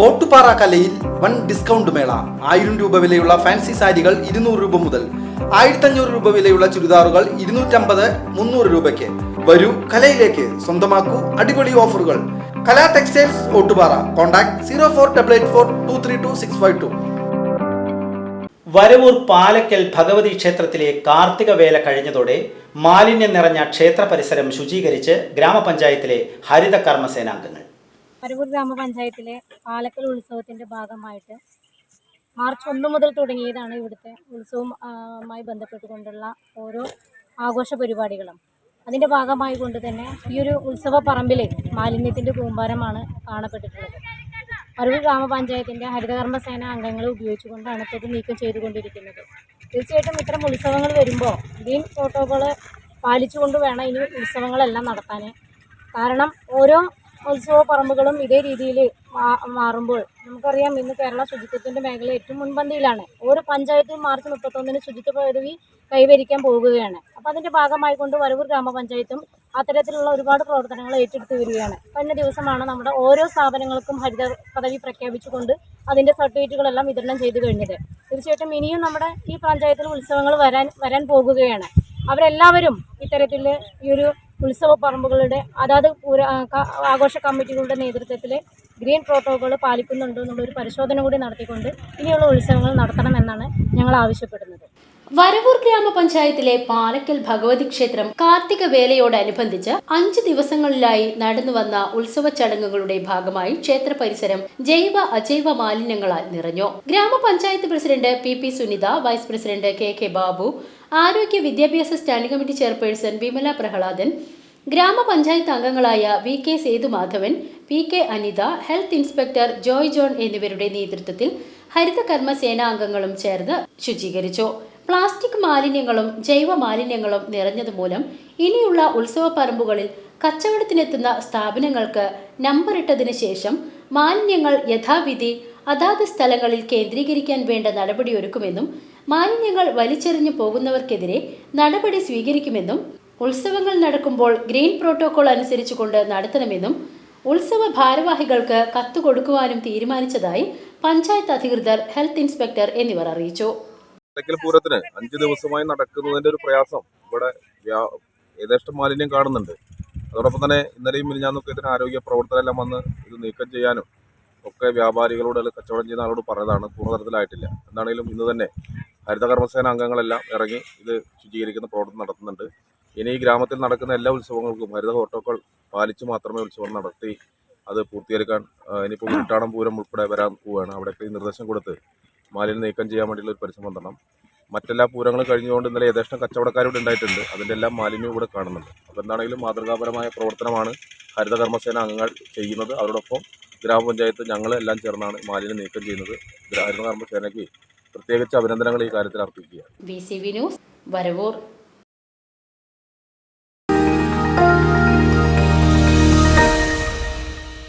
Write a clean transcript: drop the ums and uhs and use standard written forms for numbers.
ഓട്ടുപാറ കലയിൽ വൻ ഡിസ്കൗണ്ട് മേള. 1000 രൂപ വിലയുള്ള ഫാൻസി സാരികൾ 200 രൂപ മുതൽ, 1500 രൂപ വിലയുള്ള ചുരിദാറുകൾ 250, 300 രൂപയ്ക്ക്. വരൂ കലയിലേക്ക്, സ്വന്തമാക്കൂ അടിപൊളി ഓഫറുകൾ. കലാ ടെക്സ്റ്റൈൽസ് ഓട്ടുപാറ. കോൺടാക്ട് 048842326252. വരവൂർ പാലക്കൽ ഭഗവതി ക്ഷേത്രത്തിലെ കാർത്തിക വേല കഴിഞ്ഞതോടെ മാലിന്യം നിറഞ്ഞ ക്ഷേത്ര പരിസരം ശുചീകരിച്ച് ഗ്രാമപഞ്ചായത്തിലെ ഹരിത കർമ്മസേനാംഗങ്ങൾ. വരവൂർ ഗ്രാമപഞ്ചായത്തിലെ പാലക്കൽ ഉത്സവത്തിൻ്റെ ഭാഗമായിട്ട് മാർച്ച് 1 മുതൽ തുടങ്ങിയതാണ് ഇവിടുത്തെ ഉത്സവവുമായി ബന്ധപ്പെട്ടുകൊണ്ടുള്ള ഓരോ ആഘോഷ പരിപാടികളും. അതിൻ്റെ ഭാഗമായി കൊണ്ട് തന്നെ ഈ ഒരു ഉത്സവ പറമ്പിൽ മാലിന്യത്തിൻ്റെ കൂമ്പാരമാണ് കാണപ്പെട്ടിട്ടുള്ളത്. വരവൂർ ഗ്രാമപഞ്ചായത്തിൻ്റെ ഹരിതകർമ്മസേന അംഗങ്ങളെ ഉപയോഗിച്ചുകൊണ്ടാണ് ഇത് നീക്കം ചെയ്തുകൊണ്ടിരിക്കുന്നത്. തീർച്ചയായിട്ടും ഇത്തരം ഉത്സവങ്ങൾ വരുമ്പോൾ ഗ്രീൻ പ്രോട്ടോകോൾ പാലിച്ചുകൊണ്ട് വേണം ഇനി ഉത്സവങ്ങളെല്ലാം നടത്താൻ. കാരണം ഓരോ ഉത്സവ പറമ്പുകളും ഇതേ രീതിയിൽ മാറുമ്പോൾ നമുക്കറിയാം, ഇന്ന് കേരള ശുചിത്വത്തിൻ്റെ മേഖല ഏറ്റവും മുൻപന്തിയിലാണ്. ഓരോ പഞ്ചായത്തും മാർച്ച് 31 ശുചിത്വ പദവി കൈവരിക്കാൻ പോവുകയാണ്. അപ്പോൾ അതിൻ്റെ ഭാഗമായി കൊണ്ട് വരവൂർ ഗ്രാമപഞ്ചായത്തും അത്തരത്തിലുള്ള ഒരുപാട് പ്രവർത്തനങ്ങൾ ഏറ്റെടുത്ത് വരികയാണ്. കഴിഞ്ഞ ദിവസമാണ് നമ്മുടെ ഓരോ സ്ഥാപനങ്ങൾക്കും ഹരിത പദവി പ്രഖ്യാപിച്ചുകൊണ്ട് അതിൻ്റെ സർട്ടിഫിക്കറ്റുകളെല്ലാം വിതരണം ചെയ്തു കഴിഞ്ഞത്. തീർച്ചയായിട്ടും ഇനിയും നമ്മുടെ ഈ പഞ്ചായത്തിൽ ഉത്സവങ്ങൾ വരാൻ പോകുകയാണ്. അവരെല്ലാവരും ഇത്തരത്തിൽ ഈ ഒരു ഉത്സവ പറമ്പുകളുടെ അതാത് ആഘോഷ കമ്മിറ്റികളുടെ നേതൃത്വത്തിൽ ഗ്രീൻ പ്രോട്ടോകോൾ പാലിക്കുന്നുണ്ടോ എന്നുള്ളൊരു പരിശോധന കൂടി നടത്തിക്കൊണ്ട് ഇനിയുള്ള ഉത്സവങ്ങൾ നടത്തണമെന്നാണ് ഞങ്ങൾ ആവശ്യപ്പെടുന്നത്. വരവൂർ ഗ്രാമപഞ്ചായത്തിലെ പാലക്കൽ ഭഗവതി ക്ഷേത്രം കാർത്തിക വേലയോടനുബന്ധിച്ച് 5 ദിവസങ്ങളിലായി നടന്നുവന്ന ഉത്സവ ചടങ്ങുകളുടെ ഭാഗമായി ക്ഷേത്ര പരിസരം ജൈവ അജൈവ മാലിന്യങ്ങളാൽ നിറഞ്ഞു. ഗ്രാമപഞ്ചായത്ത് president P Sunitha, vice president K Babu, ആരോഗ്യ വിദ്യാഭ്യാസ standing committee chairperson Vimala Prahladan, ഗ്രാമപഞ്ചായത്ത് അംഗങ്ങളായ K Sethumadhavan, K Anitha, health inspector Joy John എന്നിവരുടെ നേതൃത്വത്തിൽ ഹരിത കർമ്മസേനാ അംഗങ്ങളും ചേർന്ന് ശുചീകരിച്ചു. പ്ലാസ്റ്റിക് മാലിന്യങ്ങളും ജൈവ മാലിന്യങ്ങളും നിറഞ്ഞതുമൂലം ഇനിയുള്ള ഉത്സവ പറമ്പുകളിൽ കച്ചവടത്തിനെത്തുന്ന സ്ഥാപനങ്ങൾക്ക് നമ്പറിട്ടതിന് ശേഷം മാലിന്യങ്ങൾ യഥാവിധി അതാത് സ്ഥലങ്ങളിൽ കേന്ദ്രീകരിക്കാൻ വേണ്ട നടപടിയൊരുക്കുമെന്നും മാലിന്യങ്ങൾ വലിച്ചെറിഞ്ഞു പോകുന്നവർക്കെതിരെ നടപടി സ്വീകരിക്കുമെന്നും ഉത്സവങ്ങൾ നടക്കുമ്പോൾ ഗ്രീൻ പ്രോട്ടോകോൾ അനുസരിച്ചുകൊണ്ട് നടത്തണമെന്നും ഉത്സവ ഭാരവാഹികൾക്ക് കത്ത് കൊടുക്കുവാനും തീരുമാനിച്ചതായി പഞ്ചായത്ത് അധികൃതർ, ഹെൽത്ത് ഇൻസ്പെക്ടർ എന്നിവർ അറിയിച്ചു. പൂരത്തിന് 5 ദിവസമായി നടക്കുന്നതിന്റെ ഒരു പ്രയാസം ഇവിടെ യഥേഷ്ടം മാലിന്യം കാണുന്നുണ്ട്. അതോടൊപ്പം തന്നെ ഇന്നലെയും മിനിഞ്ഞാന്നൊക്കെ ഇതിന് ആരോഗ്യ പ്രവർത്തകരെല്ലാം വന്ന് ഇത് നീക്കം ചെയ്യാനും ഒക്കെ വ്യാപാരികളോട് കച്ചവടം ചെയ്യുന്ന ആളോട് പറഞ്ഞതാണ്. പൂർണ്ണതരത്തിലായിട്ടില്ല. എന്താണെങ്കിലും ഇന്ന് തന്നെ ഹരിത കർമ്മസേന അംഗങ്ങളെല്ലാം ഇറങ്ങി ഇത് ശുചീകരിക്കുന്ന പ്രവർത്തനം നടത്തുന്നുണ്ട്. ഇനി ഈ ഗ്രാമത്തിൽ നടക്കുന്ന എല്ലാ ഉത്സവങ്ങൾക്കും ഹരിത പ്രോട്ടോകോൾ പാലിച്ച് മാത്രമേ ഉത്സവം നടത്തി അത് പൂർത്തീകരിക്കാൻ ഇനിയിപ്പോൾ ഉരുട്ടാടൻ പൂരം ഉൾപ്പെടെ വരാൻ പോവുകയാണ്. അവിടെയൊക്കെ ഈ നിർദ്ദേശം കൊടുത്ത് മാലിന്യം നീക്കം ചെയ്യാൻ വേണ്ടിയുള്ള ഒരു പരിശ്രമം നടണം. മറ്റെല്ലാ പൂരങ്ങളും കഴിഞ്ഞുകൊണ്ട് ഇന്നലെ യഥേഷ്ടം കച്ചവടക്കാരോട് ഉണ്ടായിട്ടുണ്ട്. അതിൻ്റെ എല്ലാം മാലിന്യം ഇവിടെ കാണുന്നുണ്ട്. അപ്പോൾ എന്താണെങ്കിലും മാതൃകാപരമായ പ്രവർത്തനമാണ് ഹരിത കർമ്മസേന അംഗങ്ങൾ ചെയ്യുന്നത്. അവരോടൊപ്പം ഗ്രാമപഞ്ചായത്ത് ഞങ്ങളെല്ലാം ചേർന്നാണ് മാലിന്യം നീക്കം ചെയ്യുന്നത്. ഹരിത കർമ്മസേനയ്ക്ക് പ്രത്യേകിച്ച് അഭിനന്ദനങ്ങൾ ഈ കാര്യത്തിൽ അർപ്പിക്കുക. VCV news, Varavoor.